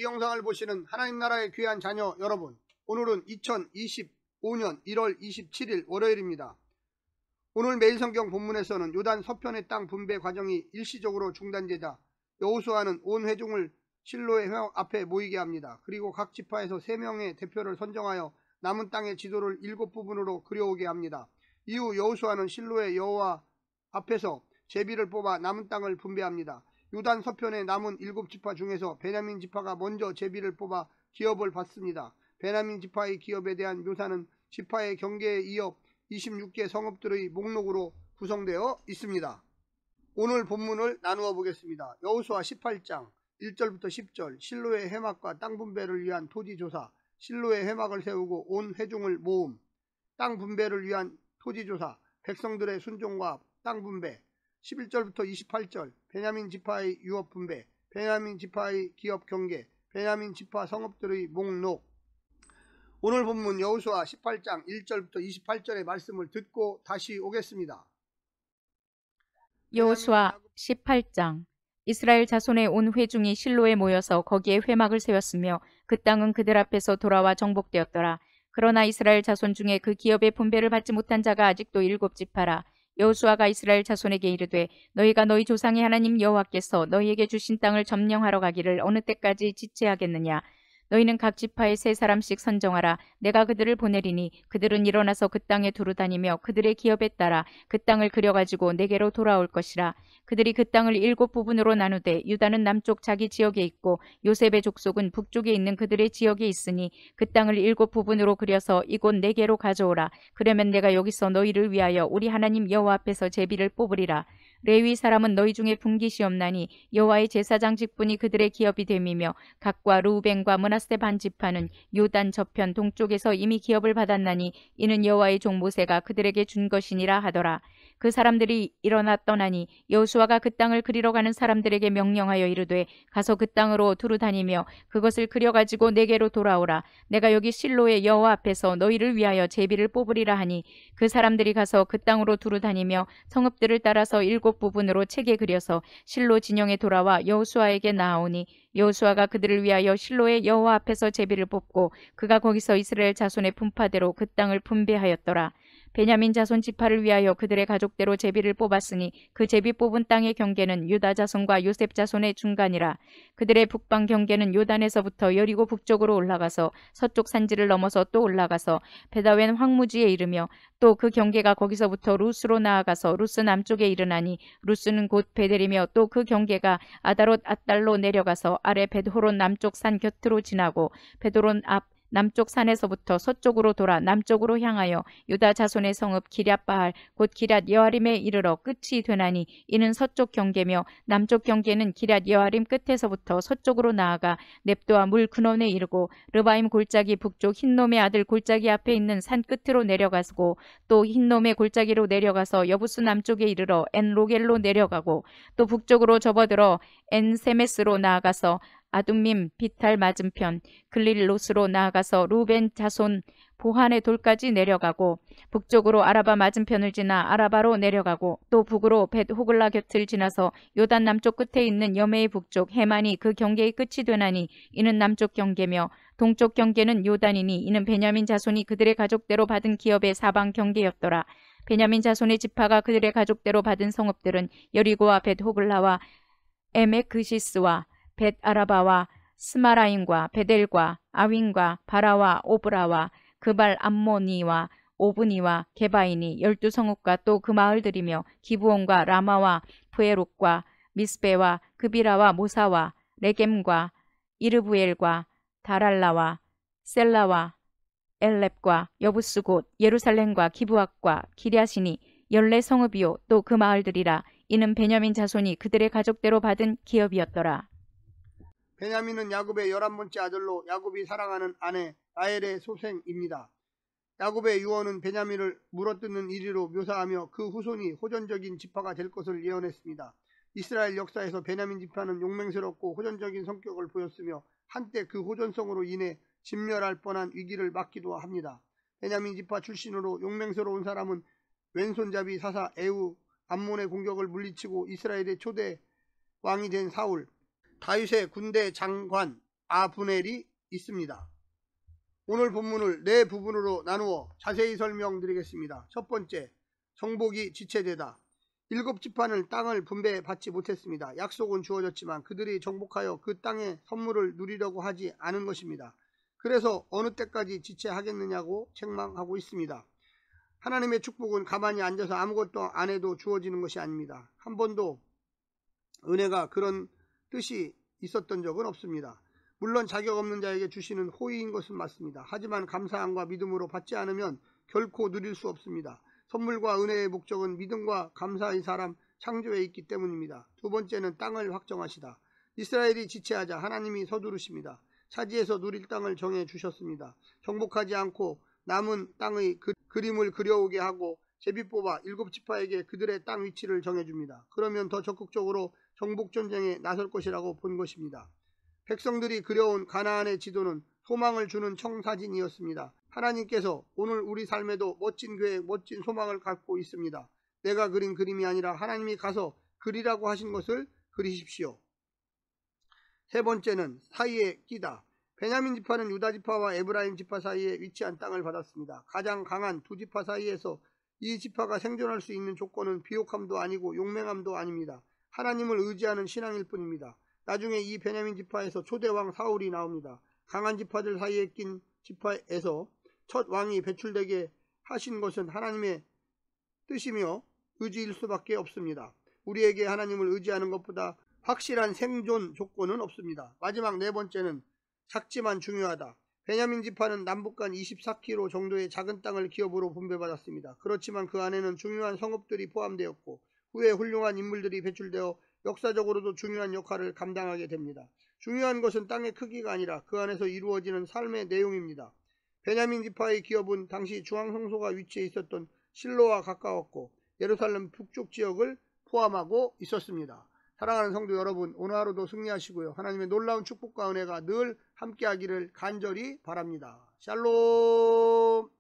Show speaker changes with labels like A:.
A: 영상을 보시는 하나님 나라의 귀한 자녀 여러분, 오늘은 2025년 1월 27일 월요일입니다. 오늘 매일성경 본문에서는 요단 서편의 땅 분배 과정이 일시적으로 중단되자 여호수아는 온 회중을 실로의 회막 앞에 모이게 합니다. 그리고 각 지파에서 3명의 대표를 선정하여 남은 땅의 지도를 7부분으로 그려오게 합니다. 이후 여호수아는 실로의 여호와 앞에서 제비를 뽑아 남은 땅을 분배합니다. 요단 서편의 남은 7지파 중에서 베냐민 지파가 먼저 제비를 뽑아 기업을 받습니다. 베냐민 지파의 기업에 대한 묘사는 지파의 경계에 이어 26개 성읍들의 목록으로 구성되어 있습니다. 오늘 본문을 나누어 보겠습니다. 여호수아 18장 1절부터 10절, 실로의 회막과 땅 분배를 위한 토지 조사, 실로의 회막을 세우고 온 회중을 모음, 땅 분배를 위한 토지 조사, 백성들의 순종과 땅 분배, 11절부터 28절, 베냐민 지파의 유업 분배, 베냐민 지파의 기업 경계, 베냐민 지파 성읍들의 목록. 오늘 본문 여호수아 18장 1절부터 28절의 말씀을 듣고 다시 오겠습니다.
B: 여호수아 18장. 이스라엘 자손의 온 회중이 실로에 모여서 거기에 회막을 세웠으며 그 땅은 그들 앞에서 돌아와 정복되었더라. 그러나 이스라엘 자손 중에 그 기업의 분배를 받지 못한 자가 아직도 7지파라. 여호수아가 이스라엘 자손에게 이르되 너희가 너희 조상의 하나님 여호와께서 너희에게 주신 땅을 점령하러 가기를 어느 때까지 지체하겠느냐. 너희는 각 지파에 3사람씩 선정하라. 내가 그들을 보내리니 그들은 일어나서 그 땅에 두루 다니며 그들의 기업에 따라 그 땅을 그려가지고 내게로 돌아올 것이라. 그들이 그 땅을 7부분으로 나누되 유다는 남쪽 자기 지역에 있고 요셉의 족속은 북쪽에 있는 그들의 지역에 있으니 그 땅을 7부분으로 그려서 이곳 내게로 가져오라. 그러면 내가 여기서 너희를 위하여 우리 하나님 여호와 앞에서 제비를 뽑으리라. 레위 사람은 너희 중에 분깃이 없나니 여호와의 제사장 직분이 그들의 기업이 됨이며 각과 르우벤과 므낫세 반지파는 요단 저편 동쪽에서 이미 기업을 받았나니 이는 여호와의 종 모세가 그들에게 준 것이니라 하더라. 그 사람들이 일어나 떠나니 여호수아가 그 땅을 그리러 가는 사람들에게 명령하여 이르되 가서 그 땅으로 두루 다니며 그것을 그려가지고 내게로 돌아오라. 내가 여기 실로의 여호와 앞에서 너희를 위하여 제비를 뽑으리라 하니 그 사람들이 가서 그 땅으로 두루 다니며 성읍들을 따라서 7부분으로 체게 그려서 실로 진영에 돌아와 여호수아에게 나아오니 여호수아가 그들을 위하여 실로의 여호와 앞에서 제비를 뽑고 그가 거기서 이스라엘 자손의 분파대로 그 땅을 분배하였더라. 베냐민 자손 지파를 위하여 그들의 가족대로 제비를 뽑았으니 그 제비 뽑은 땅의 경계는 유다 자손과 요셉 자손의 중간이라. 그들의 북방 경계는 요단에서부터 여리고 북쪽으로 올라가서 서쪽 산지를 넘어서 또 올라가서 베다웬 황무지에 이르며 또 그 경계가 거기서부터 루스로 나아가서 루스 남쪽에 이르나니 루스는 곧 베델이며 또 그 경계가 아다롯 앗달로 내려가서 아래 벳호론 남쪽 산 곁으로 지나고 벳호론 앞 남쪽 산에서부터 서쪽으로 돌아 남쪽으로 향하여 유다 자손의 성읍 기럇바할 곧 기럇 여아림에 이르러 끝이 되나니 이는 서쪽 경계며 남쪽 경계는 기럇 여아림 끝에서부터 서쪽으로 나아가 넵도아 물 근원에 이르고 르바임 골짜기 북쪽 흰놈의 아들 골짜기 앞에 있는 산 끝으로 내려가고 또 흰놈의 골짜기로 내려가서 여부스 남쪽에 이르러 엔로겔로 내려가고 또 북쪽으로 접어들어 엔세메스로 나아가서 아둠밈 비탈 맞은편 글릴롯으로 나아가서 루벤 자손 보한의 돌까지 내려가고 북쪽으로 아라바 맞은편을 지나 아라바로 내려가고 또 북으로 벳 호글라 곁을 지나서 요단 남쪽 끝에 있는 여메의 북쪽 해만이 그 경계의 끝이 되나니 이는 남쪽 경계며 동쪽 경계는 요단이니 이는 베냐민 자손이 그들의 가족대로 받은 기업의 사방 경계였더라. 베냐민 자손의 지파가 그들의 가족대로 받은 성읍들은 여리고와 벳 호글라와 에메크시스와 벳 아라바와 스마라임과 베델과 아윈과 바라와 오브라와 그발 암모니와 오브니와 게바이니 12성읍과 또 그 마을들이며 기브온과 라마와 부에롯과 미스베와 그비라와 모사와 레겜과 이르부엘과 다랄라와 셀라와 엘렙과 여부스 곧 예루살렘과 기브앗과 기랴시니 14성읍이요 또 그 마을들이라. 이는 베냐민 자손이 그들의 가족대로 받은 기업이었더라.
A: 베냐민은 야곱의 11번째 아들로 야곱이 사랑하는 아내 라헬의 소생입니다. 야곱의 유언은 베냐민을 물어뜯는 이리로 묘사하며 그 후손이 호전적인 지파가 될 것을 예언했습니다. 이스라엘 역사에서 베냐민 지파는 용맹스럽고 호전적인 성격을 보였으며 한때 그 호전성으로 인해 진멸할 뻔한 위기를 맞기도 합니다. 베냐민 지파 출신으로 용맹스러운 사람은 왼손잡이 사사 에우, 암몬의 공격을 물리치고 이스라엘의 초대 왕이 된 사울, 다윗의 군대 장관 아브넬이 있습니다. 오늘 본문을 네 부분으로 나누어 자세히 설명드리겠습니다. 첫 번째, 정복이 지체되다. 7지파는 땅을 분배받지 못했습니다. 약속은 주어졌지만 그들이 정복하여 그 땅의 선물을 누리려고 하지 않은 것입니다. 그래서 어느 때까지 지체하겠느냐고 책망하고 있습니다. 하나님의 축복은 가만히 앉아서 아무것도 안 해도 주어지는 것이 아닙니다. 한 번도 은혜가 그런 뜻이 있었던 적은 없습니다. 물론 자격 없는 자에게 주시는 호의인 것은 맞습니다. 하지만 감사함과 믿음으로 받지 않으면 결코 누릴 수 없습니다. 선물과 은혜의 목적은 믿음과 감사의 사람 창조에 있기 때문입니다. 두 번째는 땅을 확정하시다. 이스라엘이 지체하자 하나님이 서두르십니다. 차지해서 누릴 땅을 정해 주셨습니다. 정복하지 않고 남은 땅의 그림을 그려오게 하고 제비 뽑아 7지파에게 그들의 땅 위치를 정해줍니다. 그러면 더 적극적으로 정복전쟁에 나설 것이라고 본 것입니다. 백성들이 그려온 가나안의 지도는 소망을 주는 청사진이었습니다. 하나님께서 오늘 우리 삶에도 멋진 계획, 멋진 소망을 갖고 있습니다. 내가 그린 그림이 아니라 하나님이 가서 그리라고 하신 것을 그리십시오. 세 번째는 사이에 끼다. 베냐민 지파는 유다 지파와 에브라임 지파 사이에 위치한 땅을 받았습니다. 가장 강한 두 지파 사이에서 이 지파가 생존할 수 있는 조건은 비옥함도 아니고 용맹함도 아닙니다. 하나님을 의지하는 신앙일 뿐입니다. 나중에 이 베냐민 지파에서 초대왕 사울이 나옵니다. 강한 지파들 사이에 낀 지파에서 첫 왕이 배출되게 하신 것은 하나님의 뜻이며 의지일 수밖에 없습니다. 우리에게 하나님을 의지하는 것보다 확실한 생존 조건은 없습니다. 마지막 네 번째는 작지만 중요하다. 베냐민 지파는 남북간 24km 정도의 작은 땅을 기업으로 분배받았습니다. 그렇지만 그 안에는 중요한 성읍들이 포함되었고 후에 훌륭한 인물들이 배출되어 역사적으로도 중요한 역할을 감당하게 됩니다. 중요한 것은 땅의 크기가 아니라 그 안에서 이루어지는 삶의 내용입니다. 베냐민 지파의 기업은 당시 중앙성소가 위치해 있었던 실로와 가까웠고 예루살렘 북쪽 지역을 포함하고 있었습니다. 사랑하는 성도 여러분, 오늘 하루도 승리하시고요. 하나님의 놀라운 축복과 은혜가 늘 함께하기를 간절히 바랍니다. 샬롬.